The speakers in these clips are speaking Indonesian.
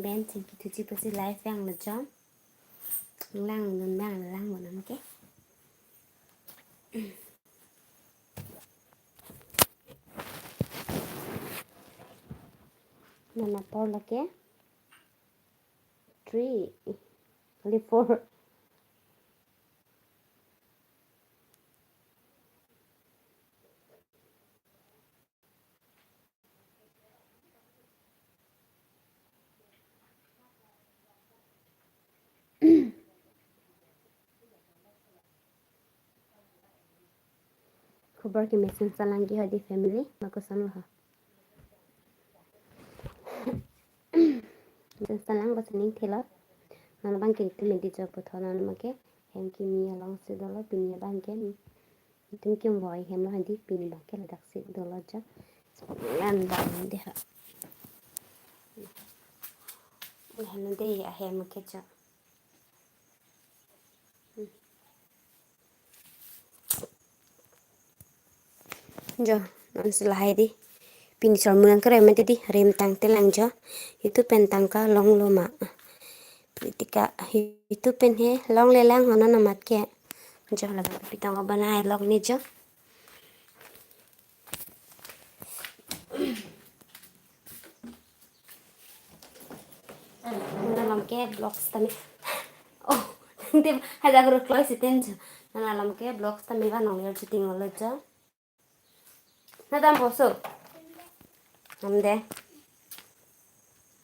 ben trên cái thứ chi bớt live vang là chó lang nôn lang là lang một năm cái nôn là bao là cái 3 only 4 खबर के मैसेज चलाएंगे हदी फैमिली मको सन रहा मैसेज चलाएंगे बस नहीं थेला नाना बंग के इतने मेडी जब पता नाना मके हम की मिया लॉन्ग से डॉलर पिनिया बंग के तुम क्यों वॉय हम लोग हदी पिनी बंग के लड़क से डॉलर जा यान बांग दे हा हम दे या हम के जा जो नॉन हाई दी पिनी सर मुंग करे में दी रेम तंग ते लंग जो itu pen tangka long lo ma politika itu pen he long le lang hono namat ke jo la pitang ko banai log ni jo na lam ke blocks tami oh te hada gro close ten jo na lam ke blocks tami ga nong yer chiting lo jo na dam boso amde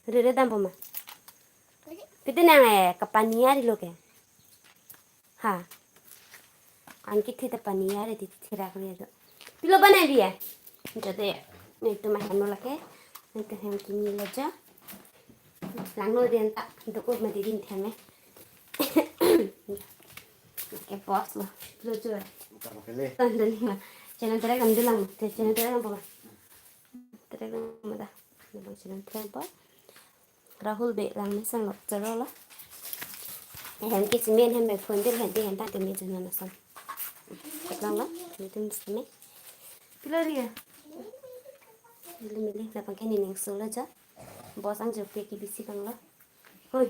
re dam poma pite na kapania ri loke ha anki thita pania re ti thira kre do pilo bana diya jode ne to ma hanu lake ne to hem ki ni laja langno den ta do ko ma din thame ke boss lo lo jo tan dan ma channel tere kam dilang te channel tere kam poma tere kam da ne channel tere pa Rahul be lang me sang lok charo la hem ki simen hem be phone dir hen ti hen ta te me jana na sang lang la ni tum sme pilaria mili na pang keni ning so la ja boss ang jo pe ki bisi kang la hoi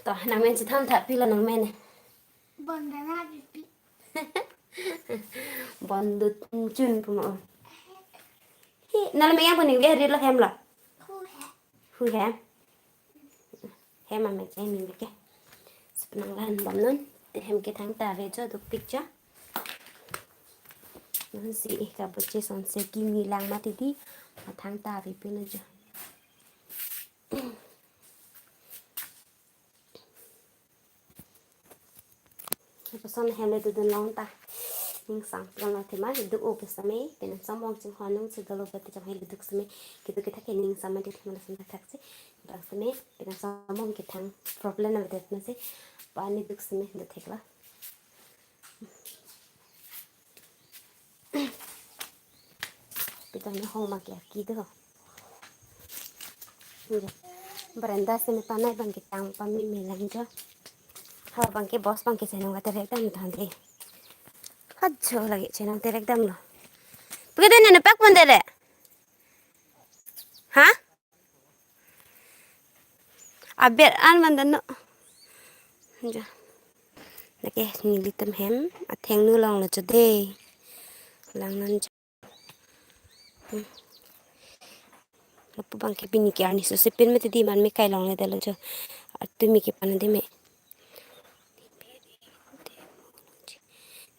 to na men chi tham tha pila nang men Bonda na pipi. bondu chun puma hi nal me yang puni ge ri la hem la hu hem mà cái mình cái nang lan bấm nun để hem cái tháng ta về cho được picture nó gì cả bữa chơi son sẽ kim nghi lang mà thì đi mà tháng ta về bên nữa chứ son hem lên từ long ta nhưng sáng trong là thế mà được ô cái sao mấy để nó xong bong chừng hoa nông sẽ galo cái trong hay được sao mấy cái thằng cái nhưng sao mà được mà nó thắc chứ đó sao mấy để nó xong bong cái thằng problem là được nó sẽ पानी दुख से में देखला पिता ने हो मा क्या की दो बरंदा से में पाना बन के टांग पा में मिलन जो हा बन के बॉस बन के से नंगा तेरे एकदम धान दे अच्छा लगे से नंग तेरे एकदम लो पकड़े ने पैक बन दे रे हाँ अब बेर आन बंदन ja nake ni litam hem a theng nu long la chade lang nan lapu bang ke pini ke ani so se pin me ti di man me kai long le dalo jo tu mi ke pan de me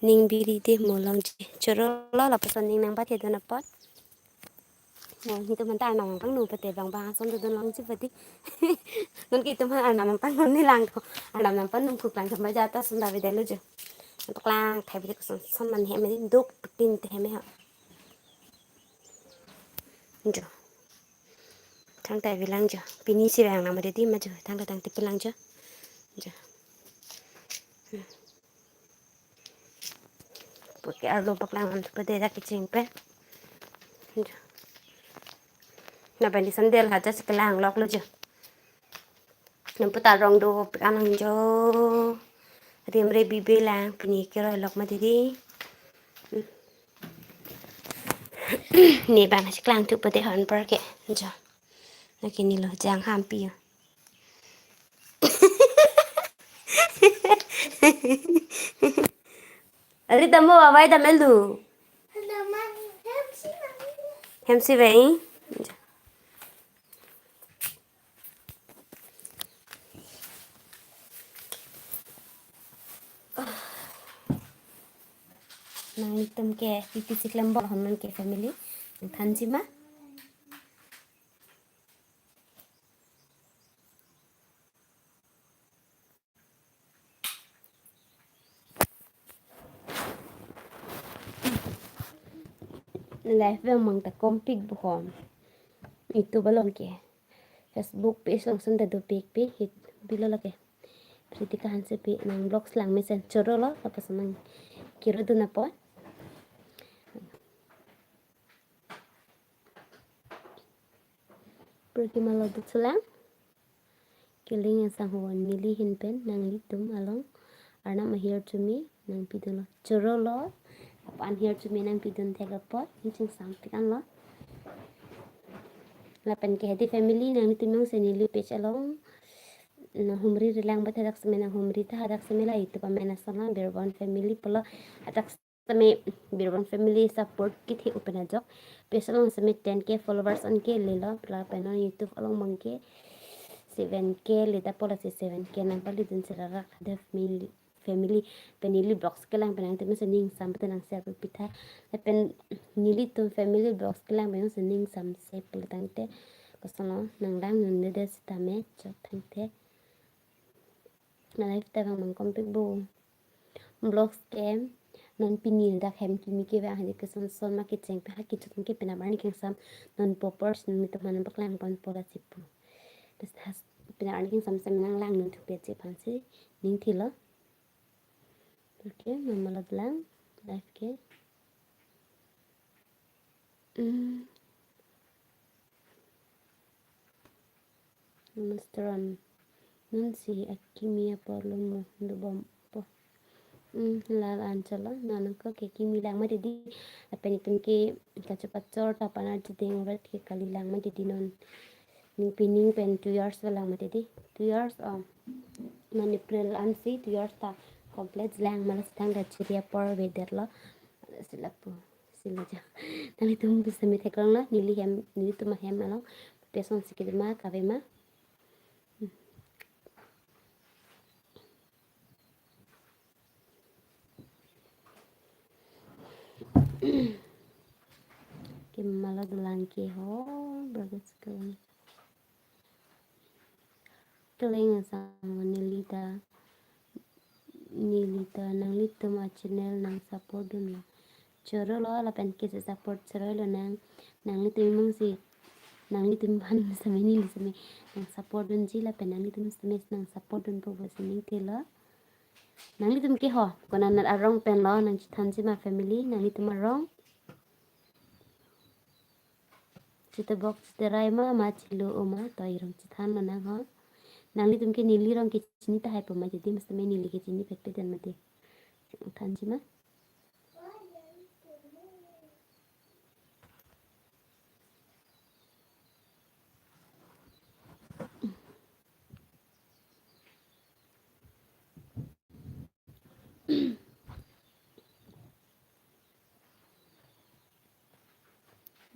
ning biri de mo long ji choro la la pasan ning nang ba the dana pot mo ni to man ta nang pang nu pa te bang ba som to don long chi pati non ki to man nang pang ni lang ko nang pan nung phuk lang tham ba ja ta sun da ve dalo jo bak lang thai bi ko son man he me duk tin te me ha jo thang tai vi lang jo pini si bang na ma de ti ma jo thang ta tang ti lang jo jo porque arlo bak lang am pa de ra ki ching pe jo na ba ni sandel ha ja si lang lok lo jo nam pa ta rong do anang jo riam re bi be lang pini ke ro lok ma de di ni ba na si lang tu pa de han par ke jo Naki ni lo jang hampi. Ali tamo awai tamelu. Naman, MC lang. MC vậy. Nang item ke pipi siklam bol honon ke family. Thanji ma. Live về mong ta compik bukom. Itu balon ke. Facebook page langsung dah page hit bila lagi. Pritika hanse pi nang blogs lang mesen choro lo apa senang kira tu napa. Pergi malah tu selang. Killing yang sang huan nili hin pen nang litum along. Arnam here to me nang pidun lo choro lo. Apa an here to me nang pidun tega pot. Hincing sampikan lo. Lapan ke hati family nang litum yang senili page along. Na humri rilang bat hadak seme nang humri ta hadak seme la itu pamena sana Birbon family pula hadak seme Birbon family support kit hi open ajok pesalong seme 10k followers on ke lela pula penon YouTube along mangke 7k leta pola si 7k nang pali dun serara ada family penili box kelang penang temen sening sampai nang share pita pen nili tu family box kelang penang sening sam se pelitang te kosono nang lang nunde des tame chok tangte na life ta mang kompik bo blog scam non pinil da hem kimi ke ba hadi keson son ma ke cheng pa ki chutun ke pina barni king sam non poppers ni to man baklang pon pola sipu das has pina barni king sam sam nang lang nun thu pe che phansi ning thilo okay mamala lang life ke Mr. Nancy akimia parlomo ndubom po lal ancala nanaka ke kimi lang ma didi apeni tunke kacepat cor tapanar jideng rat ke kali lang ma didi non ning pining pen 2 years lang ma didi 2 years non April ansi 2 years ta complete lang malas tang da chiria por weather lo silapu silaja nali tum bisa mi theklang la nili tum hem along peson sikidma kavema que malah gelangki ho bagus sekali telinga sama nilita nang lita ma channel nang support dun lo choro lo la pen ke support choro lo nang lita mong si nang lita ban sa nili sa nang support dun ji la pen nang lita nang support dun po basi ning tela nang lita ke ho konan arong pen lo nang thanji ma family nang lita ma rong Cita box terai ma cilu oma toy rong citan lo nang ho nangli tumke nili rong ke chini ta hai pama jadi mesti me nili ke chini pek dan mati thanji ma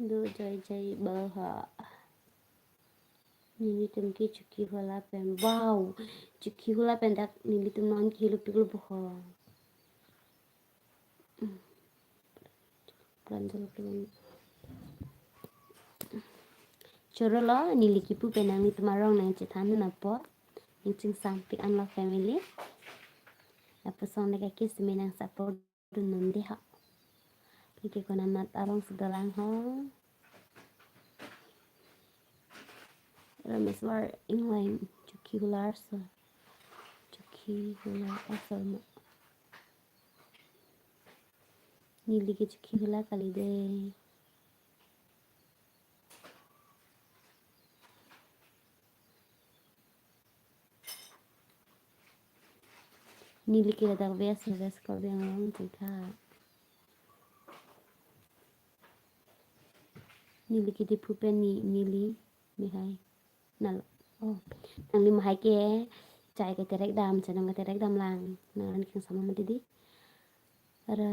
do jai baha nili tumke chuki hola pen wow chuki hola pen dak nili tum non kilo pikul boho pranjal pelun choro lo nili kipu pen nang itu marong nang citan na po incing sampai an lo family apa song nek kis menang support dun nanti ha Iki konan nat arong sedalang ho rameswar inglain chuki hular so chuki hular asal ma nili ke chuki hular kali de nili ke dak ves ko yang long tika nili ke di pupen ni nili mihai nal oh nang lima hai ke chạy cái terek dam chanang cái terek dam lang nang kan sama mati di ara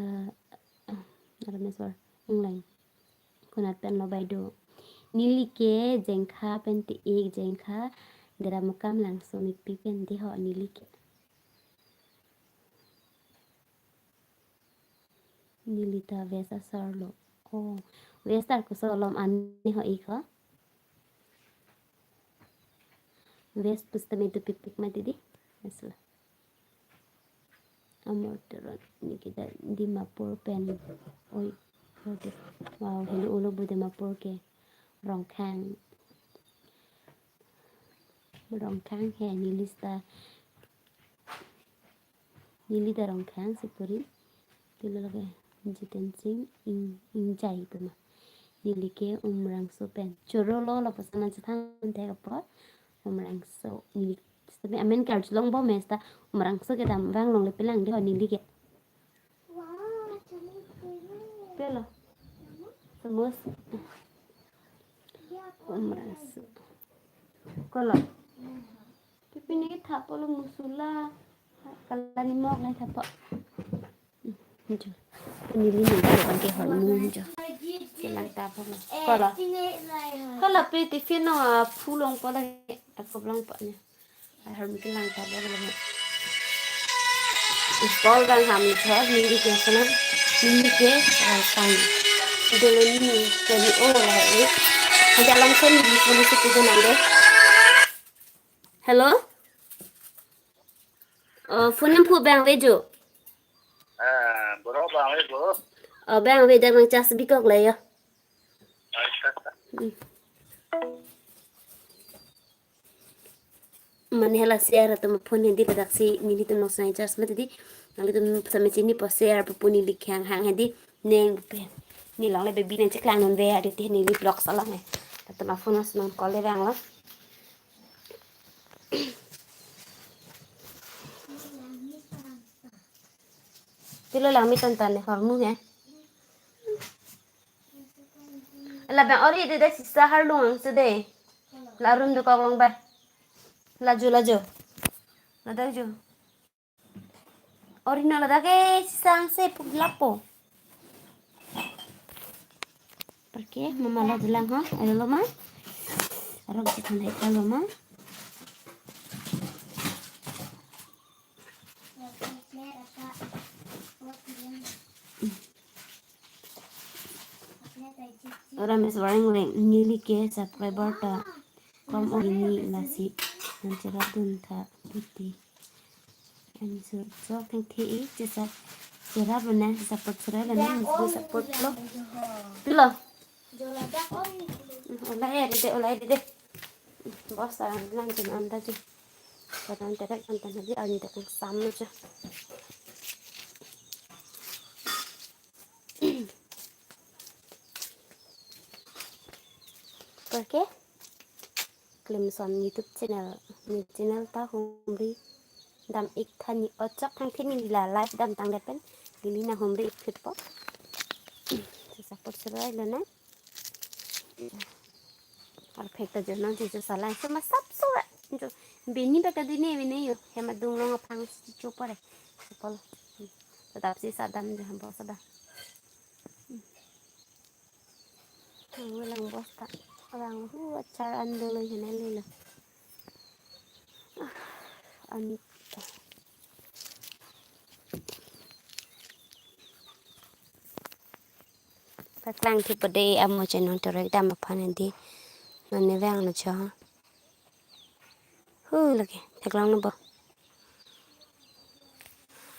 ara mesor inglang kunat pen lo baido nili ke jengkha pen ti ek jengkha dera mukam lang so mi pi pen di ho nili ke nili ta vesa sarlo oh vesa ko solom ani ho ika ves pustame tu pipik mati di mesla amor teron ni kita di mapur pen oi wow helu ulo bude mapur ke rong khang he nilista rong khang sipuri tilo lage jiten sing in jai pema nilike umrang so pen choro lo la pasana chthang te ka umrang so nilik tapi amen kar long bo mesta umrang so ke dam wang long le pelang de nilike Wow, jangan kena. pelo semus Ya, umrang so kolo pipini ke thapo lo musula kalani mok lai thapo jo nili ni ko ke hon mu jo ke lang ta pho kolo kolo pe tiffin no phulong pa lai ko blang pa ni ai har mi ke lang ta ba lo bol gang ham ni tha nili ke sana nili ke sang dele ni ke ni o la e aja lang sen di polisi ke nande hello phone em phu bang ve jo bro bang ấy bro bang ve da mang chas bi kok le yo मन हेला शेयर त म फोन हेदी पदाक्सी निली त नोसनाइ चर्स म तदी नले त समे चिनी प शेयर प पुनी लिख्याङ हाङ हेदी नेङ पे नि लले बेबी ने चक्लाङ नन वे आदि ते निली ब्लॉक सला मे त म फोन अस नन कॉल ले आंगला तिलो लामी तन तने हरमु हे ला बे ओरी दे सिसा हर लुङ से दे ला रुम दे कगलङ बा Lajo lada jo original lada ke sang se lapo porque mama la bilang ha ada lo ma arok chitan hai ka lo ma orang mes warang leng nili ke subscriber ta kom ini nasi nanti radun ta putih and so thank you just Sira benar support Sira benar mesti support lo lo oleh deh bos sekarang langsung anda tuh kadang terek anda nanti anda yang sama aja Porque Clemson YouTube channel ta humri dam ik thani ochak thang thini la live dam tang depen lina humri ik fit po support serai lana perfect jo na ji sala sama sap sura jo beni baka dine bene yo hema dung long phang chu pare pol tetap si sadam jo ham bos sada lang bos ta orang hu acara andolo hene lila ani Paklang tu pada amo channel terek dah mapan nanti mana vang nak cah, lagi paklang nampak.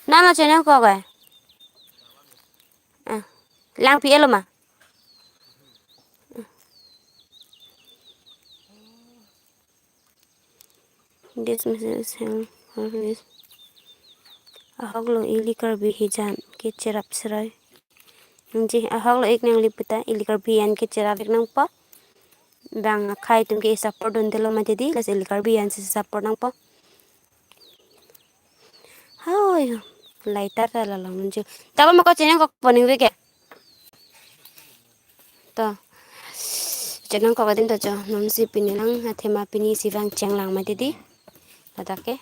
Nama channel kau apa? Lang pi elo mah. This message is ahok lo ilikar bi hijan ke cerap serai. Nji ahok lo ik nang lipita ilikar bi an ke cerap ik nang pa. Bang khai tum ke support don telo mah jadi las ilikar bi an si support nang pa. Hai, lighter ta la lang nji. Tapi mak kau channel kau paning we ke? Ta Jangan kau kadin tahu non si pinilang hati ma pini si vang ceng lang mati di. Ada ke?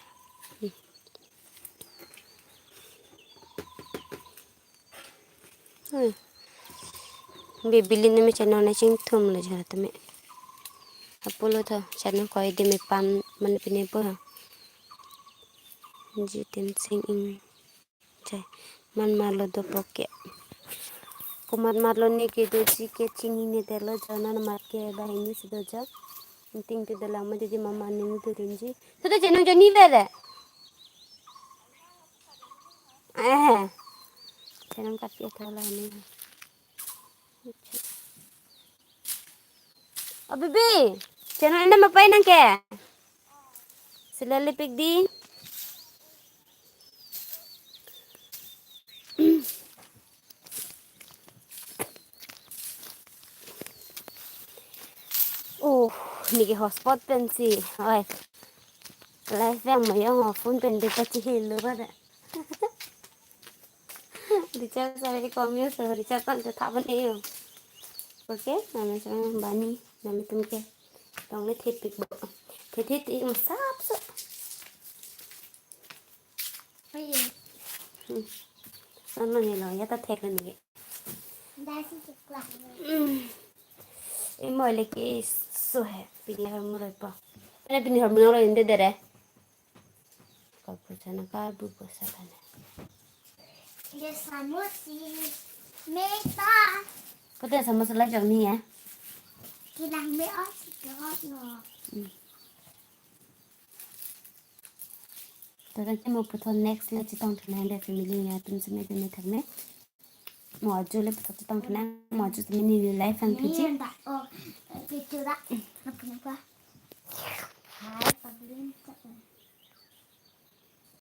Bibili ni me channel na ching thum le jara tame. Apolo tho channel kau ide me pam man pini po ha. Ji tin sing ing jai man malo do poke. Kumat marlo ni ke do ji ke chingi ni telo jana na mar ke bahini si do ja. Ting tu dalam ma jadi mama ni tu rinji. Tu tu channel jo ni bere. Channel kat ke thala ni. Oh bibi, channel anda mapai nang ke? Sila lipik di. Ni ke hotspot pensi. Oi. Live yang mo yang phone pen de pachi hilu ba. Recharge sare komyo so recharge kan ta ban e. Oke, nama saya Bani, nama tumke. Tong le thepik bo. Thethit i masap so. Bây giờ Sono ni lo ya ta thek ni. đã xin chụp lại rồi. Em moi le ke so hai pini har mo roi pa. Ane pini har mo roi inde dere. Ka puchana ka bu ko sakane. Giờ xài mua gì mẹ ta Ko te sama sala jang ni ya. thì làm mẹ ớt thì cho rồi. To kan mo puthon next le chitong thana le family ya tum same pini thakne. Mo jo le puthon chitong thana mo jo mini ni life ang Mẹ thuji. hiện tại thì chưa đã. Nó cứ qua. Hai.